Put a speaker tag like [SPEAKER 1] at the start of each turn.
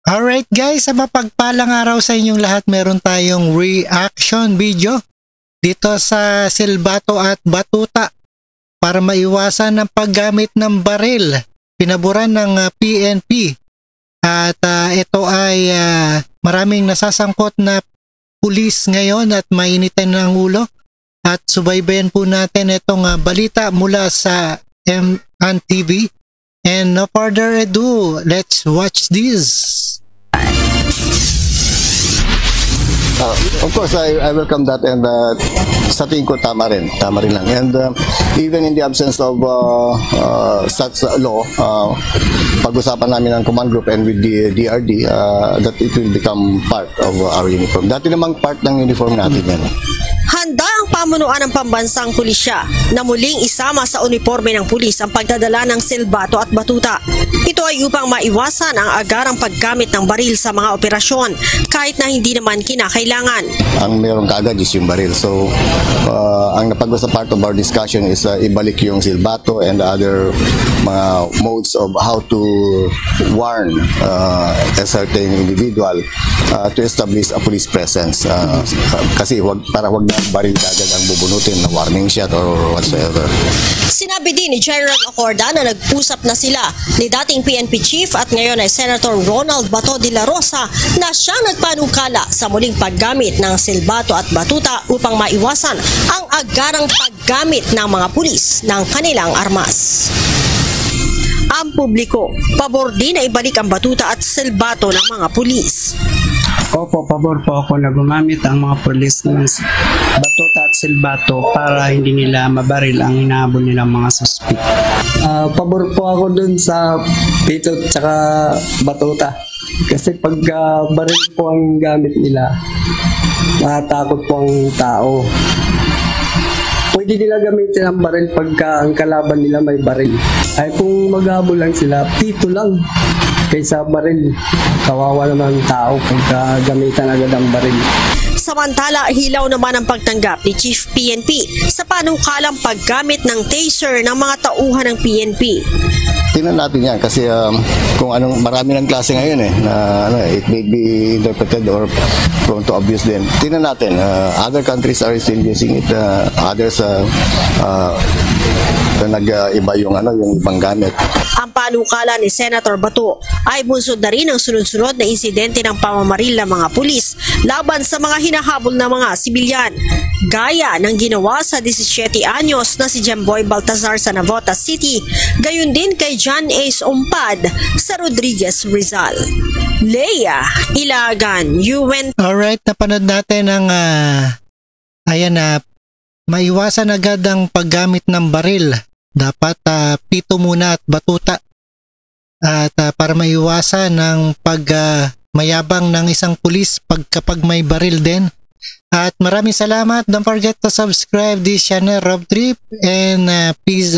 [SPEAKER 1] Alright guys, sa mapagpalang araw sa inyong lahat, meron tayong reaction video dito sa Silbato at Batuta para maiwasan ang paggamit ng baril. Pinaburan ng PNP at ito ay maraming nasasangkot na pulis ngayon at mainitan ng ulo. At subaybayan po natin itong balita mula sa MNTV. And no further ado, let's watch this.
[SPEAKER 2] Of course, I welcome that, and sa tingin ko tama rin lang. And even in the absence of such law, pag-usapan namin ng command group and with the DRD that it will become part of our uniform. Dati namang part ng uniform natin yan.
[SPEAKER 3] Handa ang pamunuan ng pambansang pulisya na muling isama sa uniforme ng pulis ang pagdadala ng silbato at batuta. Ito ay upang maiwasan ang agarang paggamit ng baril sa mga operasyon kahit na hindi naman kinakailangan.
[SPEAKER 2] Ang meron kaagad is yung baril. So, ang napag-usap part of our discussion is ibalik yung silbato and other mga modes of how to warn a certain individual to establish a police presence. Kasi para wag na baril agad ang bubunutin na warning shot or whatsoever.
[SPEAKER 3] Sinabi din ni General Acorda na nag-usap na sila ni dating PNP Chief at ngayon ay Senator Ronald Bato de la Rosa na siyang nagpanukala sa muling paggamit ng silbato at batuta upang maiwasan ang agarang paggamit ng mga pulis ng kanilang armas. Ang publiko, pabor din na ibalik ang batuta at silbato ng mga pulis.
[SPEAKER 4] Opo, pabor po ako na gumamit ang mga pulis ng batuta at silbato para hindi nila mabaril ang hinahabol nilang mga suspect.
[SPEAKER 5] Pabor po ako dun sa pito at batuta. Kasi pag baril po ang gamit nila, natatakot po ang tao. Pwede nila gamitin ang baril pagka ang kalaban nila may baril. Ay kung maghabol lang sila, pito lang. Kaysa baril, kawawa naman ang tao pagka gamitan agad ang baril.
[SPEAKER 3] Samantala, hilaw naman ang pagtanggap ni Chief PNP sa panukalang paggamit ng taser ng mga tauhan ng PNP.
[SPEAKER 2] Tingnan natin yan kasi kung anong marami ng klase ngayon na it may be interpreted or prone to abuse din. Tingnan natin, other countries are still using it, others nag-iba yung ibang gamit.
[SPEAKER 3] Ang panukala ni Senator Bato ay bunsod na rin ang sunod-sunod na insidente ng pamamaril ng mga pulis laban sa mga hinahabol na mga sibilyan. Gaya ng ginawa sa 17 anyos na si Jemboy Baltazar sa Navotas City, gayon din kay John Ace Umpad sa Rodriguez, Rizal. Leia Ilagan, UN.
[SPEAKER 1] Alright, napanood natin ang maiwasan agad ang paggamit ng baril. Dapat pito muna at batuta. At para maiwasan ang mayabang ng isang pulis kapag may baril din. At maraming salamat. Don't forget to subscribe this channel, Rob Trip, and please